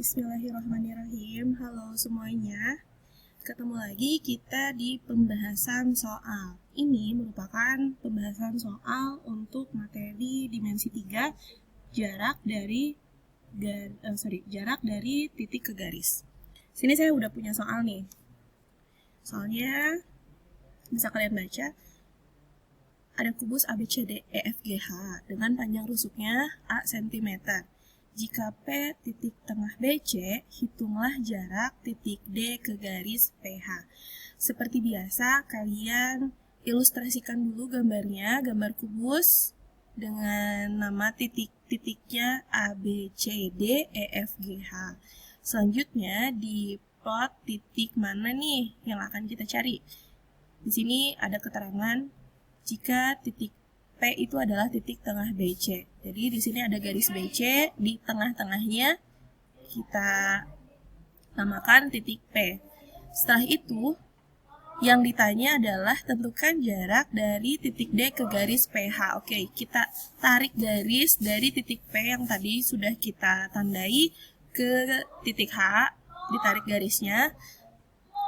Bismillahirrahmanirrahim. Halo semuanya. Ketemu lagi kita di pembahasan soal. Ini merupakan pembahasan soal untuk materi dimensi 3, jarak dari titik ke garis. Sini saya udah punya soal nih. Soalnya bisa kalian baca. Ada kubus ABCD EFGH dengan panjang rusuknya A cm. Jika P titik tengah BC, hitunglah jarak titik D ke garis PH. Seperti biasa, kalian ilustrasikan dulu gambarnya, gambar kubus dengan nama titik-titiknya A, B, C, D, E, F, G, H. Selanjutnya, di plot titik mana nih yang akan kita cari. Di sini ada keterangan jika titik P itu adalah titik tengah BC. Jadi di sini ada garis BC, di tengah-tengahnya kita namakan titik P. Setelah itu, yang ditanya adalah tentukan jarak dari titik D ke garis PH. Oke, kita tarik garis dari titik P yang tadi sudah kita tandai ke titik H, ditarik garisnya.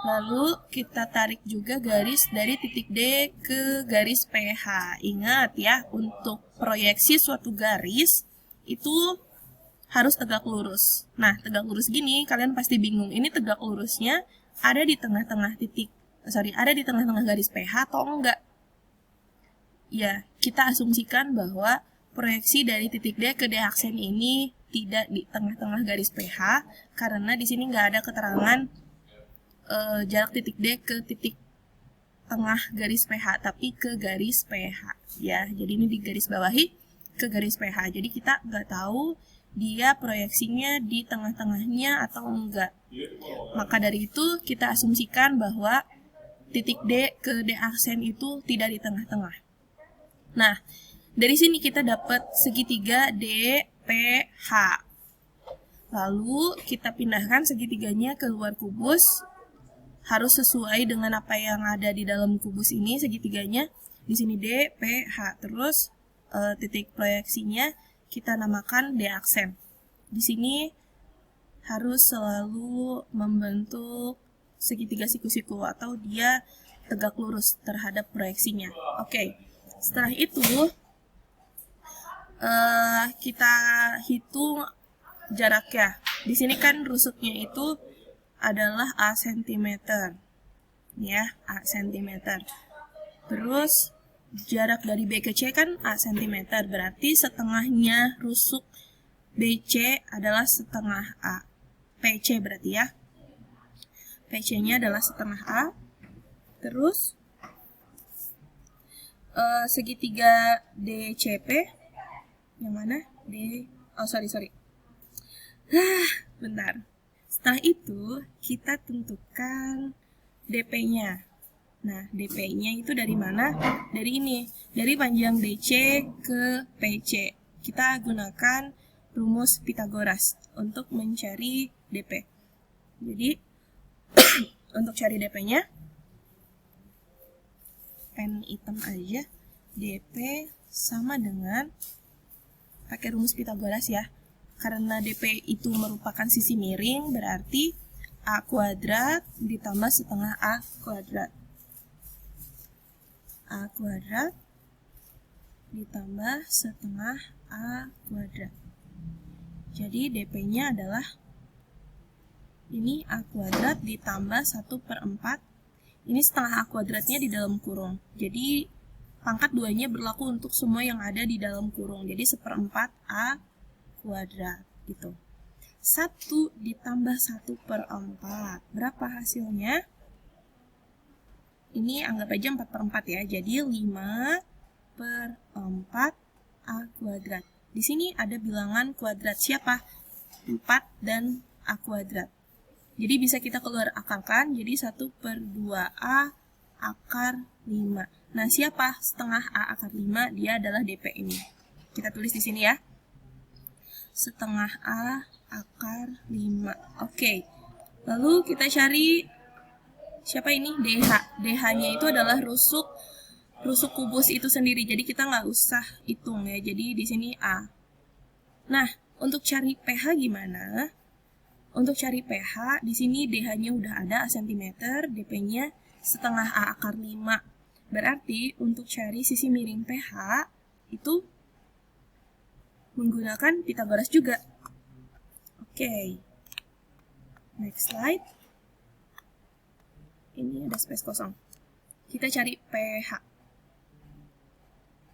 Lalu kita tarik juga garis dari titik D ke garis PH. Ingat ya, untuk proyeksi suatu garis itu harus tegak lurus. Nah, tegak lurus gini kalian pasti bingung. Ini tegak lurusnya ada di tengah-tengah garis PH atau enggak? Ya, kita asumsikan bahwa proyeksi dari titik D ke D aksen ini tidak di tengah-tengah garis PH karena di sini nggak ada keterangan jarak titik D ke titik tengah garis PH, tapi ke garis PH ya. Jadi ini di garis bawahi ke garis PH. Jadi kita nggak tahu dia proyeksinya di tengah-tengahnya atau enggak. Maka dari itu kita asumsikan bahwa titik D ke D aksen itu tidak di tengah-tengah. Nah, dari sini kita dapat segitiga DPH. Lalu kita pindahkan segitiganya ke luar kubus. Harus sesuai dengan apa yang ada di dalam kubus ini segitiganya. Di sini D, P, H. Terus titik proyeksinya kita namakan D aksen. Di sini harus selalu membentuk segitiga siku-siku atau dia tegak lurus terhadap proyeksinya. Oke. Setelah itu kita hitung jaraknya. Di sini kan rusuknya itu adalah A cm ya, A cm. Terus jarak dari B ke C kan A cm, berarti setengahnya rusuk BC adalah setengah A. PC berarti ya, PC nya adalah setengah A. Terus segitiga DCP yang mana? Bentar. Setelah itu, kita tentukan DP-nya. Nah, DP-nya itu dari mana? Dari ini. Dari panjang DC ke PC. Kita gunakan rumus Pythagoras untuk mencari DP. Jadi, untuk cari DP-nya, pen hitam aja. DP sama dengan, pakai rumus Pythagoras ya. Karena DP itu merupakan sisi miring, berarti A kuadrat ditambah setengah A kuadrat. A kuadrat ditambah setengah A kuadrat. Jadi DP-nya adalah ini A kuadrat ditambah 1/4. Ini setengah A kuadratnya di dalam kurung. Jadi pangkat 2-nya berlaku untuk semua yang ada di dalam kurung. Jadi 1/4 A kuadrat gitu. 1 ditambah 1/4. Berapa hasilnya? Ini anggap aja 4/4 ya. Jadi 5/4 A kuadrat. Di sini ada bilangan kuadrat siapa? 4 dan A kuadrat. Jadi bisa kita keluar akalkan. Jadi 1/2A akar 5. Nah, siapa setengah A akar 5? Dia adalah DP ini. Kita tulis di sini ya. Setengah A akar 5. Oke. Lalu kita cari siapa ini? DH. DH-nya itu adalah rusuk kubus itu sendiri. Jadi kita nggak usah hitung ya. Jadi di sini A. Nah, untuk cari PH gimana? Untuk cari pH, di sini DH-nya udah ada A cm, DP-nya setengah A akar 5. Berarti untuk cari sisi miring pH itu menggunakan Pythagoras juga. Oke. Next slide. Ini ada space kosong. Kita cari pH.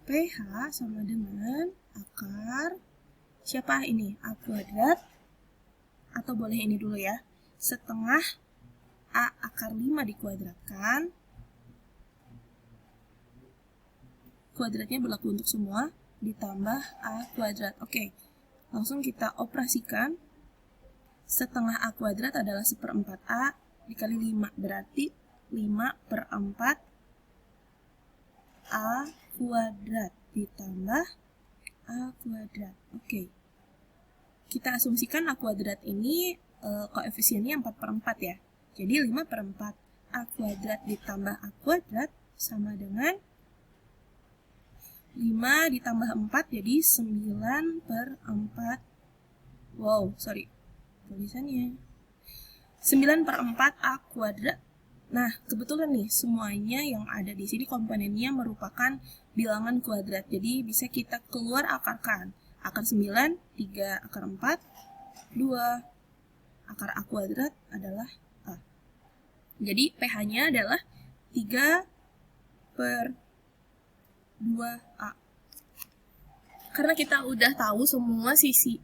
pH sama dengan akar, siapa ini? A kuadrat, atau boleh ini dulu ya, setengah A akar 5 dikuadratkan, kuadratnya berlaku untuk semua, ditambah A kuadrat. Oke, langsung kita operasikan. Setengah A kuadrat adalah 1/4 A dikali 5, berarti 5/4 A kuadrat ditambah A kuadrat. Oke. Kita asumsikan A kuadrat ini koefisiennya 4/4 ya. Jadi 5/4 A kuadrat ditambah A kuadrat sama dengan 5 ditambah 4 jadi 9/4. Wow, sorry. Tulisannya 9/4 A kuadrat. Nah, kebetulan nih semuanya yang ada di sini komponennya merupakan bilangan kuadrat. Jadi bisa kita keluar akarkan. Akar 9, 3, akar 4, 2. Akar A kuadrat adalah A. Jadi pH-nya adalah 3/2A. Karena kita udah tahu semua sisi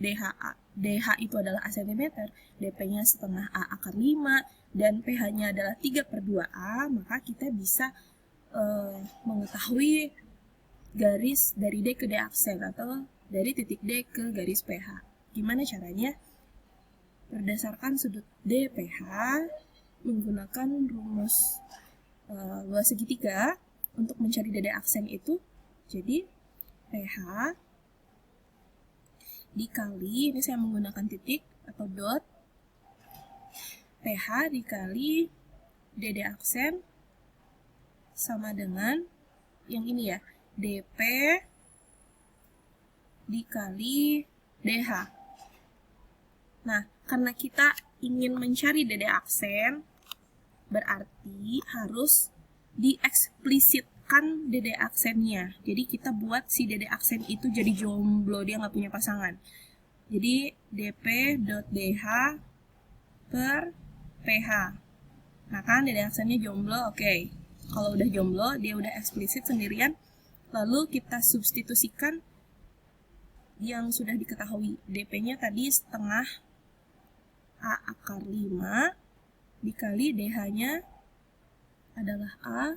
DH itu adalah A cm, DP-nya setengah A akar 5, dan pH-nya adalah 3/2A, maka kita bisa mengetahui garis dari D ke D aksen, atau dari titik D ke garis pH. Gimana caranya? Berdasarkan sudut DPH, menggunakan rumus luas segitiga untuk mencari DD aksen itu. Jadi pH dikali, ini saya menggunakan titik atau dot, pH dikali DD aksen sama dengan yang ini ya, DP dikali DH. Nah, karena kita ingin mencari DD aksen, berarti harus dieksplisitkan DD aksennya. Jadi kita buat si DD aksen itu jadi jomblo, dia nggak punya pasangan. Jadi dp.dh per pH. Nah kan DD aksennya jomblo, oke. Kalau udah jomblo, dia udah eksplisit sendirian. Lalu kita substitusikan yang sudah diketahui. DP-nya tadi setengah A akar 5 dikali DH-nya adalah A.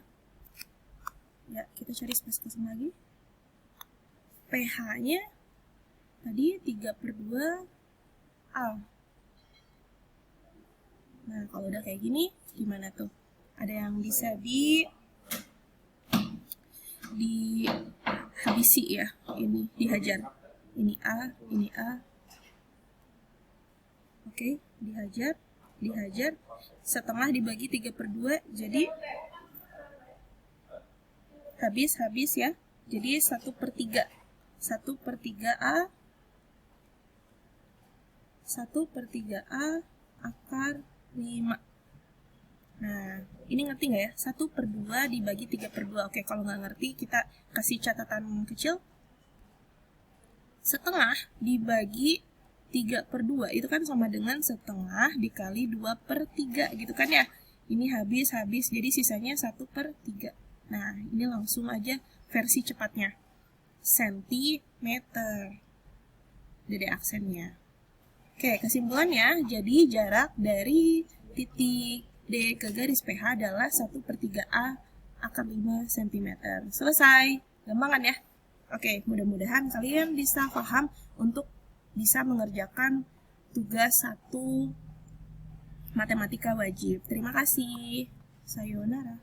Ya, kita cari space kosong lagi. pH-nya tadi 3/2A. Nah, kalau udah kayak gini, gimana tuh? Ada yang bisa dihabisi ya, ini dihajar. Ini A, ini A. Oke, dihajar. Setengah dibagi 3/2, jadi habis ya. Jadi 1/3. 1/3A. 1/3A akar 5. Nah, ini ngerti nggak ya? 1/2 dibagi 3/2. Oke, kalau nggak ngerti, kita kasih catatan kecil. Setengah dibagi 3/2 itu kan sama dengan setengah dikali 2/3 gitu kan ya. Ini habis, jadi sisanya 1/3. Nah, ini langsung aja versi cepatnya. Sentimeter DD aksennya. Oke, kesimpulannya, jadi jarak dari titik D ke garis pH adalah 1/3A akar 5 cm. Selesai. Gampang kan ya? Oke, mudah-mudahan kalian bisa paham untuk bisa mengerjakan tugas 1 matematika wajib. Terima kasih. Sayonara.